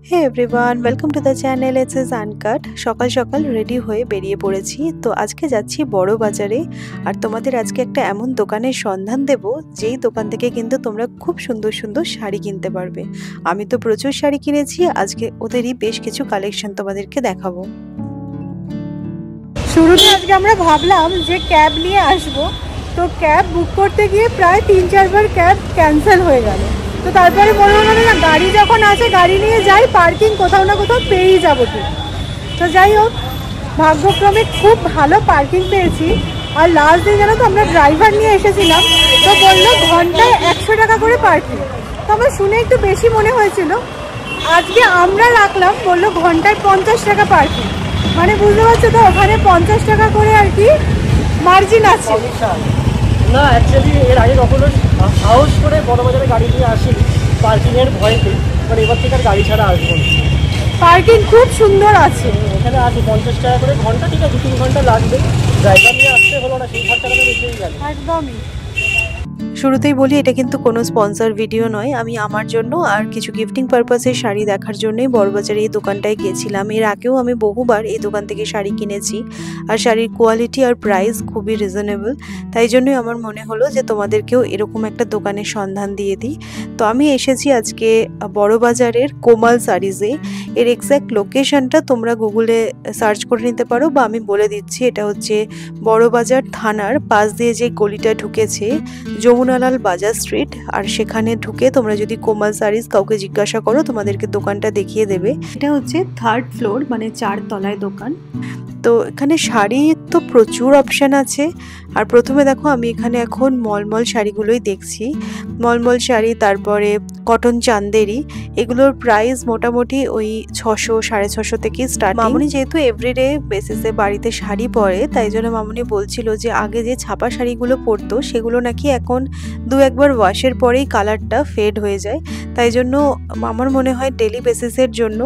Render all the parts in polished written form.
Hey everyone, welcome to the channel. It's is uncut. সকাল সকাল ready হয়ে বেরিয়ে পড়েছি। তো আজকে যাচ্ছি বড় বাজারে। আর তোমাদের আজকে একটা এমন দোকানের সন্ধান দেব, যেই দোকান থেকে কিন্তু তোমরা খুব সুন্দর সুন্দর শাড়ি কিনতে পারবে। আমি তো প্রচুর শাড়ি কিনেছি, আজকে ওদেরই বেশ কিছু কালেকশন তোমাদেরকে দেখাবো। শুরুতে আজকে আমরা ভাবলাম যে ক্যাব নিয়ে আসব, তো ক্যাব বুক করতে গিয়ে প্রায় 3-4 বার ক্যাব ক্যান্সেল হয়ে গেল। তো তারপরে মনে হলো না, গাড়ি যখন আছে গাড়ি নিয়ে যাই, পার্কিং কোথাও না কোথাও পেয়েই যাবো ঠিক। তো যাই হোক, ভাগ্যক্রমে খুব ভালো পার্কিং পেয়েছি। আর লাস্ট দিন জানো তো, আমরা ড্রাইভার নিয়ে এসেছিলাম, তো বললো ঘন্টায় 100 টাকা করে পার্কিং। তো আমার শুনে একটু বেশি মনে হয়েছিল। আজকে আমরা রাখলাম, বললো ঘন্টায় 50 টাকা পার্কিং। মানে বুঝতে পারছো তো, ওখানে 50 টাকা করে আর কি মার্জিন আছে। না, অ্যাকচুয়ালি এর আগে কখনো হাউস করে বড় বাজারে গাড়ি নিয়ে আসি পার্কিংয়ের ভয়তে, বাট এবার থেকে আর গাড়ি ছাড়া আসবো না। পার্কিং খুব সুন্দর আছে এখানে আসি 50 টাকা করে ঘন্টা, ঠিক আছে 2-3 ঘন্টা লাগবে। ড্রাইভার নিয়ে আসতে হলো না, সেই খরচাটা বেঁচেই গেল। একদমই। শুরুতেই বলি, এটা কিন্তু কোনো স্পন্সর ভিডিও নয়। আমি আমার জন্য আর কিছু গিফটিং পারপাসে শাড়ি দেখার জন্যই বড়বাজারে এই দোকানটায় গেছিলাম। এর আগেও আমি বহুবার এই দোকান থেকে শাড়ি কিনেছি, আর শাড়ির কোয়ালিটি আর প্রাইস খুবই রিজনেবল। তাই জন্যই আমার মনে হলো যে তোমাদেরকেও এরকম একটা দোকানের সন্ধান দিয়ে দিই। তো আমি এসেছি আজকে বড়বাজারের কোমাল শাড়িজে। এর এক্স্যাক্ট লোকেশনটা তোমরা গুগলে সার্চ করে নিতে পারো, বা আমি বলে দিচ্ছি। এটা হচ্ছে বড়বাজার থানার পাশ দিয়ে যে গলিটা ঢুকেছে, যমুনালাল বাজার স্ট্রিট। আর সেখানে ঢুকে তোমরা যদি কোমাল শাড়িজ কাউকে জিজ্ঞাসা করো, তোমাদেরকে দোকানটা দেখিয়ে দেবে। এটা হচ্ছে 3rd ফ্লোর, মানে 4 তলায় দোকান। তো এখানে শাড়ির তো প্রচুর অপশান আছে। আর প্রথমে দেখো, আমি এখানে এখন মলমল শাড়িগুলোই দেখছি। মলমল শাড়ি, তারপরে কটন চান্দেরি, এগুলোর প্রাইস মোটামুটি ওই 600-650 থেকে স্টার্ট। মামুনি যেহেতু এভরিডে বেসিসে বাড়িতে শাড়ি পরে, তাই জন্য মামুনি বলছিল যে আগে যে ছাপা শাড়িগুলো পরতো সেগুলো নাকি এখন 2-1 বার ওয়াশের পরেই কালারটা ফেড হয়ে যায়। তাই জন্য আমার মনে হয় ডেলি বেসিসের জন্য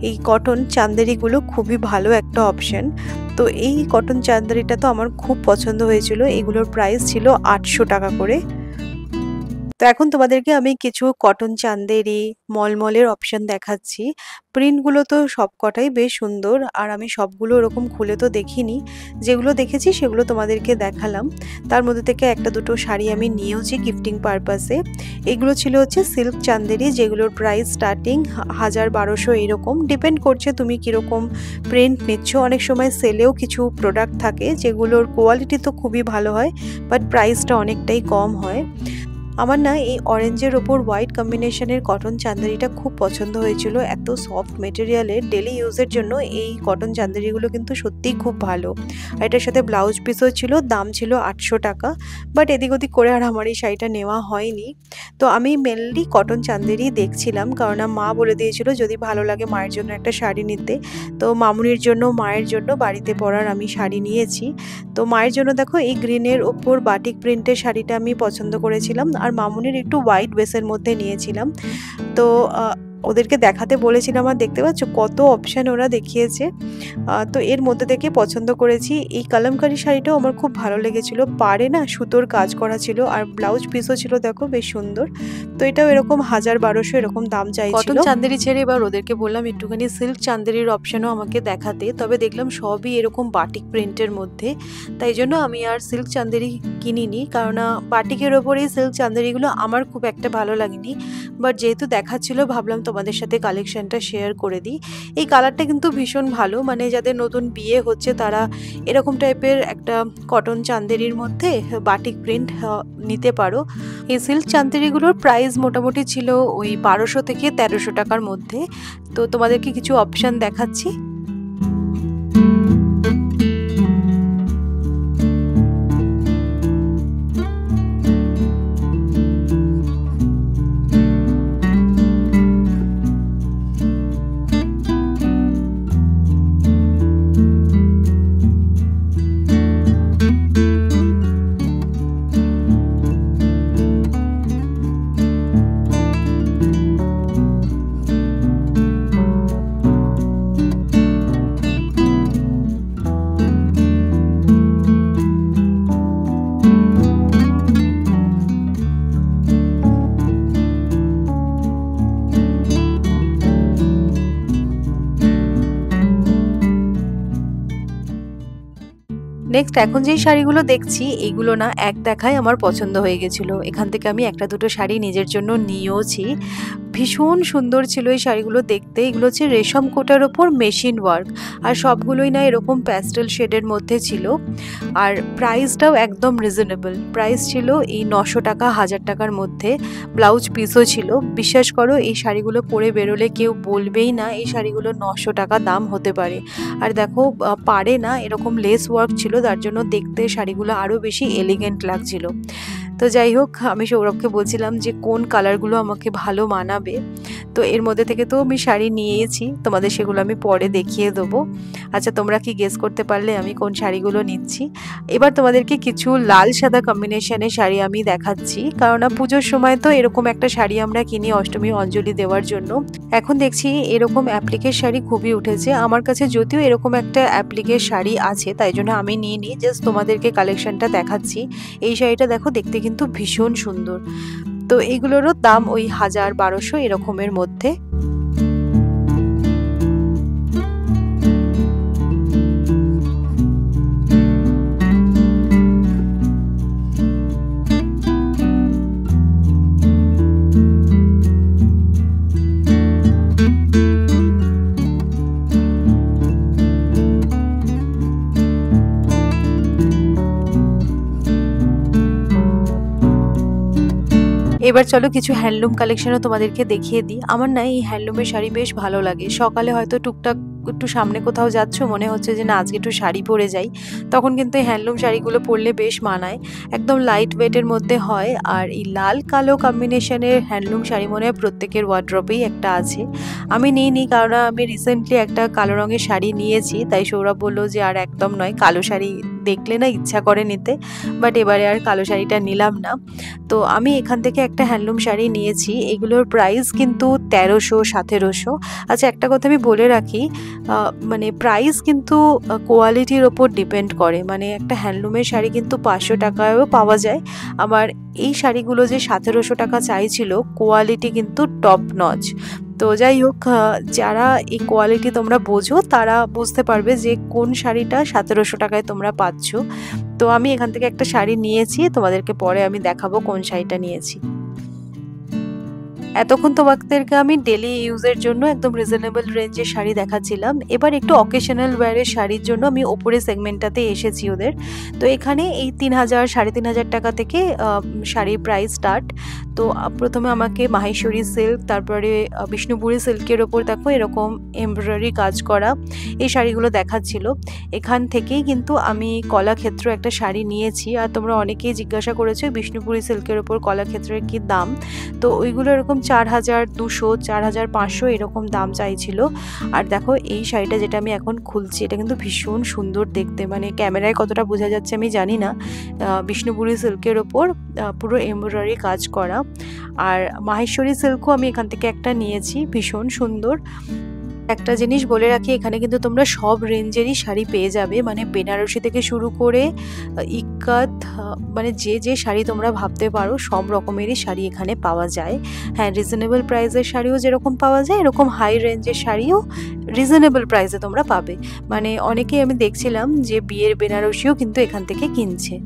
এই কটন চান্দেরিগুলো খুবই ভালো একটা অপশন। তো এই কটন চান্দেরিটা তো আমার খুব পছন্দ হয়েছিল। এগুলোর প্রাইস ছিল 800 টাকা করে। তো এখন তোমাদেরকে আমি কিছু কটন চান্দেরি মলমলের অপশন দেখাচ্ছি। প্রিন্টগুলো তো সবকটাই বেশ সুন্দর, আর আমি সবগুলো ওরকম খুলে তো দেখিনি। যেগুলো দেখেছি সেগুলো তোমাদেরকে দেখালাম। তার মধ্যে থেকে একটা দুটো শাড়ি আমি নিয়েওছি গিফটিং পারপাসে। এগুলো ছিল হচ্ছে সিল্ক চান্দেরি, যেগুলোর প্রাইস স্টার্টিং 1000-1200 এরকম। ডিপেন্ড করছে তুমি কীরকম প্রিন্ট নিচ্ছ। অনেক সময় সেলেও কিছু প্রোডাক্ট থাকে যেগুলোর কোয়ালিটি তো খুবই ভালো হয়, বাট প্রাইসটা অনেকটাই কম হয়। আমার না এই অরেঞ্জের ওপর হোয়াইট কম্বিনেশনের কটন চান্দেরিটা খুব পছন্দ হয়েছিল। এত সফট মেটেরিয়ালের, ডেলি ইউজের জন্য এই কটন চান্দেরিগুলো কিন্তু সত্যিই খুব ভালো। আর এটার সাথে ব্লাউজ পিসও ছিল, দাম ছিল 800 টাকা। বাট এদিক ওদিক করে আর আমার এই শাড়িটা নেওয়া হয়নি। তো আমি মেনলি কটন চান্দেরি দেখছিলাম, কারণ মা বলে দিয়েছিল যদি ভালো লাগে মায়ের জন্য একটা শাড়ি নিতে। তো মামুনির জন্য, মায়ের জন্য বাড়িতে পরার আমি শাড়ি নিয়েছি। তো মায়ের জন্য দেখো এই গ্রিনের ওপর বাটিক প্রিন্টের শাড়িটা আমি পছন্দ করেছিলাম, আর মামুনির একটু হোয়াইট বেসের মধ্যে নিয়েছিলাম। তো ওদেরকে দেখাতে বলেছিলাম, আর দেখতে পাচ্ছ কত অপশান ওরা দেখিয়েছে। তো এর মধ্যে থেকে পছন্দ করেছি এই কালামকারী শাড়িটাও আমার খুব ভালো লেগেছিল। পাড়ে না সুতোর কাজ করা ছিল, আর ব্লাউজ পিসও ছিল দেখো বেশ সুন্দর। তো এটাও এরকম 1000-1200 এরকম দাম চাইছিল। কটন চান্দেরি ছেড়ে এবার ওদেরকে বললাম একটুখানি সিল্ক চান্দেরির অপশানও আমাকে দেখাতে। তবে দেখলাম সবই এরকম বাটিক প্রিন্টের মধ্যে, তাই জন্য আমি আর সিল্ক চান্দেরি কিনিনি। কারণ বাটিকের ওপর এই সিল্ক চান্দেরিগুলো আমার খুব একটা ভালো লাগেনি। বাট যেহেতু দেখাচ্ছিল, ভাবলাম তোমাদের সাথে কালেকশনটা শেয়ার করে দিই। এই কালারটা কিন্তু ভীষণ ভালো, মানে যাদের নতুন বিয়ে হচ্ছে তারা এরকম টাইপের একটা কটন চান্দেরির মধ্যে বাটিক প্রিন্ট নিতে পারো। এই সিল্ক চান্দেরিগুলোর প্রাইস মোটামুটি ছিল ওই 1200 থেকে 1300 টাকার মধ্যে। তো তোমাদেরকে কিছু অপশান দেখাচ্ছি। নেক্সট এখন যেই শাড়িগুলো দেখছি এইগুলো না এক দেখায় আমার পছন্দ হয়ে গেছিলো। এখান থেকে আমি একটা দুটো শাড়ি নিজের জন্য নিয়েওছি। ভীষণ সুন্দর ছিল এই শাড়িগুলো দেখতে। এগুলো হচ্ছে রেশম কোটার ওপর মেশিন ওয়ার্ক, আর সবগুলোই না এরকম প্যাস্টেল শেডের মধ্যে ছিল। আর প্রাইসটাও একদম রিজনেবল প্রাইস ছিল, এই 900 টাকা 1000 টাকার মধ্যে। ব্লাউজ পিসও ছিল। বিশ্বাস করো এই শাড়িগুলো পরে বেরোলে কেউ বলবেই না এই শাড়িগুলো 900 টাকা দাম হতে পারে। আর দেখো পারে না এরকম লেস ওয়ার্ক ছিল, তার জন্য দেখতে শাড়িগুলো আরও বেশি এলিগেন্ট লাগছিল। তো যাই হোক, আমি সৌরভকে বলছিলাম যে কোন কালারগুলো আমাকে ভালো মানাবে। তো এর মধ্যে থেকে তো আমি শাড়ি নিয়েছি, তোমাদের সেগুলো আমি পরে দেখিয়ে দেবো। আচ্ছা, তোমরা কি গেস করতে পারলে আমি কোন শাড়িগুলো নিচ্ছি? এবার তোমাদেরকে কিছু লাল সাদা কম্বিনেশনের শাড়ি আমি দেখাচ্ছি, কারণ পুজোর সময় তো এরকম একটা শাড়ি আমরা কিনি অষ্টমী অঞ্জলি দেওয়ার জন্য। এখন দেখছি এরকম অ্যাপ্লিকের শাড়ি খুবই উঠেছে আমার কাছে, যদিও এরকম একটা অ্যাপ্লিকের শাড়ি আছে তাই জন্য আমি নিয়ে নিই, জাস্ট তোমাদেরকে কালেকশনটা দেখাচ্ছি। এই শাড়িটা দেখো, দেখতে কিন্তু ভীষণ সুন্দর। তো এইগুলোরও দাম ওই 1000-1200 এরকমের মধ্যে। এবার চলো কিছু হ্যান্ডলুম কালেকশনও তোমাদেরকে দেখিয়ে দিই। আমার না এই হ্যান্ডলুমের শাড়ি বেশ ভালো লাগে। সকালে হয়তো টুকটাক একটু সামনে কোথাও যাচ্ছ, মনে হচ্ছে যে না আজকে একটু শাড়ি পরে যাই, তখন কিন্তু এই হ্যান্ডলুম শাড়িগুলো পরলে বেশ মানায়। একদম লাইট ওয়েটের মধ্যে হয়। আর এই লাল কালো কম্বিনেশনের হ্যান্ডলুম শাড়ি মনে হয় প্রত্যেকের ওয়ার্ড্রপেই একটা আছে। আমি নিইনি, কারণ আমি রিসেন্টলি একটা কালো রঙের শাড়ি নিয়েছি, তাই সৌরভ বললো যে আর একদম নয়, কালো শাড়ি দেখলে না ইচ্ছা করে নিতে, বাট এবারে আর কালো শাড়িটা নিলাম না। তো আমি এখান থেকে একটা হ্যান্ডলুম শাড়ি নিয়েছি। এগুলোর প্রাইস কিন্তু 1300-1700। আচ্ছা, একটা কথা আমি বলে রাখি, মানে প্রাইস কিন্তু কোয়ালিটির ওপর ডিপেন্ড করে। মানে একটা হ্যান্ডলুমের শাড়ি কিন্তু 500 টাকায়ও পাওয়া যায়। আমার এই শাড়িগুলো যে 1700 টাকা চাইছিল, কোয়ালিটি কিন্তু টপ নচ। তো যাই হোক, যারা এই কোয়ালিটি তোমরা বোঝো তারা বুঝতে পারবে যে কোন শাড়িটা 1700 টাকায় তোমরা পাচ্ছ। তো আমি এখান থেকে একটা শাড়ি নিয়েছি, তোমাদেরকে পরে আমি দেখাবো কোন শাড়িটা নিয়েছি। এতক্ষণ তোমাদেরকে আমি ডেলি ইউজের জন্য একদম রিজনেবল রেঞ্জের শাড়ি দেখাচ্ছিলাম। এবার একটু অকেশনাল ওয়্যারের শাড়ির জন্য আমি ওপরে সেগমেন্টটাতে এসেছি ওদের। তো এখানে এই 3000-3500 টাকা থেকে শাড়ির প্রাইস স্টার্ট। তো প্রথমে আমাকে মাহেশ্বরী সিল্ক, তারপরে বিষ্ণুপুরি সিল্কের ওপর দেখো এরকম এমব্রয়ডারি কাজ করা এই শাড়িগুলো দেখাচ্ছিল। এখান থেকেই কিন্তু আমি কলাক্ষেত্র একটা শাড়ি নিয়েছি। আর তোমরা অনেকেই জিজ্ঞাসা করেছো বিষ্ণুপুরি সিল্কের ওপর কলাক্ষেত্রের কি দাম। তো ওইগুলো এরকম 4200-4500 এরকম দাম চাইছিল। আর দেখো এই শাড়িটা যেটা আমি এখন খুলছি, এটা কিন্তু ভীষণ সুন্দর দেখতে, মানে ক্যামেরায় কতটা বোঝা যাচ্ছে আমি জানি না। বিষ্ণুপুরি সিল্কের ওপর পুরো এমব্রয়ডারি কাজ করা। আর মাহেশ্বরী সিল্কও আমি এখান থেকে একটা নিয়েছি, ভীষণ সুন্দর। একটা জিনিস বলে রাখি, এখানে কিন্তু তোমরা সব রেঞ্জেরই শাড়ি পেয়ে যাবে, মানে বেনারসি থেকে শুরু করে ইক্কাত, মানে যে যে শাড়ি তোমরা ভাবতে পারো সব রকমেরই শাড়ি এখানে পাওয়া যায়। হ্যাঁ, রিজনেবল প্রাইসের শাড়িও যেরকম পাওয়া যায়, এরকম হাই রেঞ্জের শাড়িও রিজনেবল প্রাইসে তোমরা পাবে। মানে অনেকেই আমি দেখছিলাম যে বিয়ের বেনারসিও কিন্তু এখান থেকে কিনছে।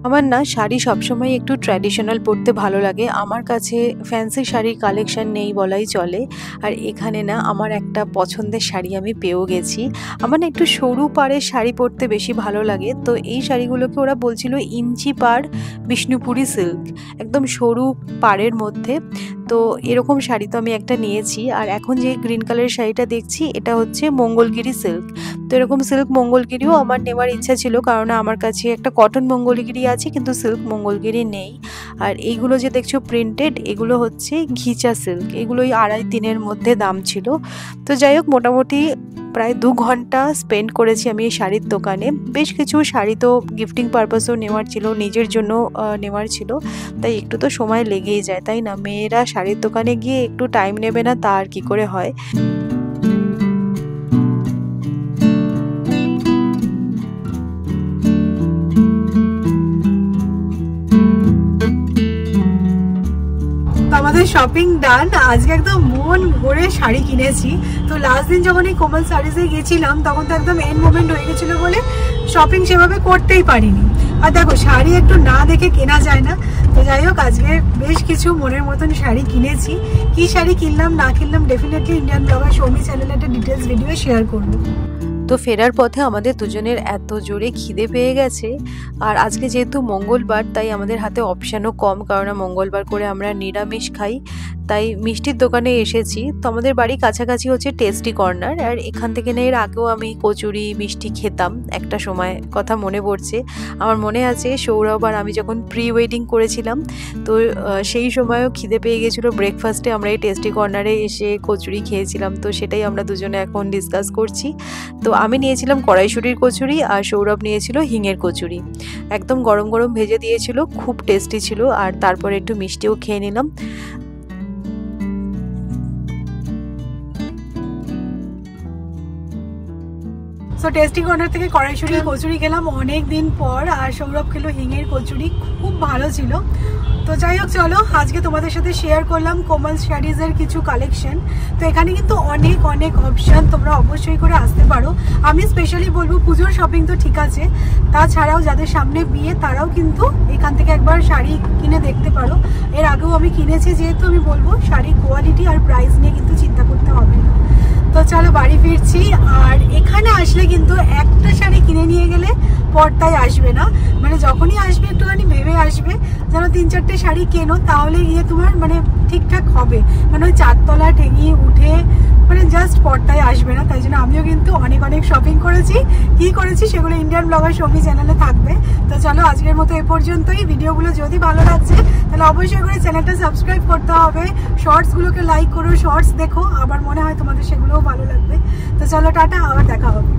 আমার না শাড়ি সবসময় একটু ট্র্যাডিশনাল পরতে ভালো লাগে। আমার কাছে ফ্যান্সি শাড়ির কালেকশন নেই বলাই চলে। আর এখানে না আমার একটা পছন্দের শাড়ি আমি পেয়েও গেছি। আমার না একটু সরু পাড়ের শাড়ি পরতে বেশি ভালো লাগে। তো এই শাড়িগুলোকে ওরা বলছিল ইঞ্চি পাড় বিষ্ণুপুরি সিল্ক, একদম সরু পাড়ের মধ্যে। তো এরকম শাড়ি তো আমি একটা নিয়েছি। আর এখন যে গ্রিন কালারের শাড়িটা দেখছি এটা হচ্ছে মঙ্গলগিরি সিল্ক। তো এরকম সিল্ক মঙ্গলগিরিও আমার নেওয়ার ইচ্ছা ছিল, কারণ আমার কাছে একটা কটন মঙ্গলগিরি আছে কিন্তু সিল্ক মঙ্গলগিরি নেই। আর এইগুলো যে দেখছো প্রিন্টেড, এগুলো হচ্ছে ঘিচা সিল্ক, এগুলোই 2.5-3 মধ্যে দাম ছিল। তো যাই হোক, মোটামুটি প্রায় 2 ঘন্টা স্পেন্ড করেছি আমি এই শাড়ির দোকানে। বেশ কিছু শাড়ি তো গিফটিং পারপাসেও নেওয়ার ছিল, নিজের জন্য নেওয়ার ছিল, তাই একটু তো সময় লেগেই যায়, তাই না? মেয়েরা শাড়ির দোকানে গিয়ে একটু টাইম নেবে না তা আর কি করে হয়। শপিং ডান। আজকে একদম মন ভরে শাড়ি কিনেছি। তো লাস্ট দিন যখন এই কোমল শাড়িতে গেছিলাম তখন তো একদম এন্ড মোমেন্ট হয়ে গেছিলো বলে শপিং সেভাবে করতেই পারিনি। আর দেখো শাড়ি একটু না দেখে কেনা যায় না। তো যাই হোক আজকে বেশ কিছু মনের মতন শাড়ি কিনেছি। কি শাড়ি কিনলাম না কিনলাম ডেফিনেটলি ইন্ডিয়ান ব্লগার সৌমি চ্যানেলে একটা ডিটেলস ভিডিও শেয়ার করবো। তো ফেরার পথে আমাদের দুজনের এত জোরে খিদে পেয়ে গেছে, আর আজকে যেহেতু মঙ্গলবার তাই আমাদের হাতে অপশানও কম, কারণ মঙ্গলবার করে আমরা নিরামিষ খাই। তাই মিষ্টির দোকানে এসেছি। তো আমাদের বাড়ি কাছাকাছি হচ্ছে টেস্টি কর্নার, আর এখান থেকে এর আগেও আমি কচুরি মিষ্টি খেতাম একটা সময়, কথা মনে পড়ছে। আমার মনে আছে সৌরভ আর আমি যখন প্রি ওয়েডিং করেছিলাম তো সেই সময়ও খিদে পেয়ে গেছিলো। ব্রেকফাস্টে আমরা এই টেস্টি কর্নারে এসে কচুরি খেয়েছিলাম। তো সেটাই আমরা দুজনে এখন ডিসকাস করছি। তো আমি নিয়েছিলাম কড়াইশুঁটির কচুরি আর সৌরভ নিয়েছিল হিঙের কচুরি। একদম গরম গরম ভেজে দিয়েছিল, খুব টেস্টি ছিল। আর তারপরে একটু মিষ্টিও খেয়ে নিলাম। সো টেস্টি কর্নার থেকে কড়াইশুঁটির কচুরি খেলাম অনেক দিন পর, আর সৌরভ খেলো হিঙের কচুরি, খুব ভালো ছিল। তো যাই হোক চলো আজকে তোমাদের সাথে শেয়ার করলাম কোমল শাড়িজের কিছু কালেকশন। তো এখানে কিন্তু অনেক অনেক অপশান, তোমরা অবশ্যই করে আসতে পারো। আমি স্পেশালি বলবো পুজোর শপিং তো ঠিক আছে, তাছাড়াও যাদের সামনে বিয়ে তারাও কিন্তু এখান থেকে একবার শাড়ি কিনে দেখতে পারো। এর আগেও আমি কিনেছি, যেহেতু আমি বলবো শাড়ির কোয়ালিটি আর প্রাইস নিয়ে কিন্তু চিন্তা করতে হবে না। তো চলো বাড়ি ফিরছি। আর এখানে আসলে কিন্তু একটা শাড়ি কিনে নিয়ে গেলে পর্দায় আসবে না, মানে যখনই আসবে একটুখানি ভেবে আসবে, যেন 3-4টে শাড়ি কেনো, তাহলে গিয়ে তোমার মানে ঠিকঠাক হবে। মানে ওই চারতলা ঠেঙিয়ে উঠে মানে জাস্ট পর্দায় আসবে না। তাই জন্য আমিও কিন্তু অনেক অনেক শপিং করেছি। কি করেছি সেগুলো ইন্ডিয়ান ব্লগার সৌমি চ্যানেলে থাকবে। তো চলো আজকের মতো এ পর্যন্তই। ভিডিওগুলো যদি ভালো লাগছে তাহলে অবশ্যই করে চ্যানেলটা সাবস্ক্রাইব করতে হবে, শর্টসগুলোকে লাইক করো, শর্টস দেখো, আবার মনে হয় তোমাদের সেগুলোও ভালো লাগবে। তো চলো টাটা, আবার দেখা হবে।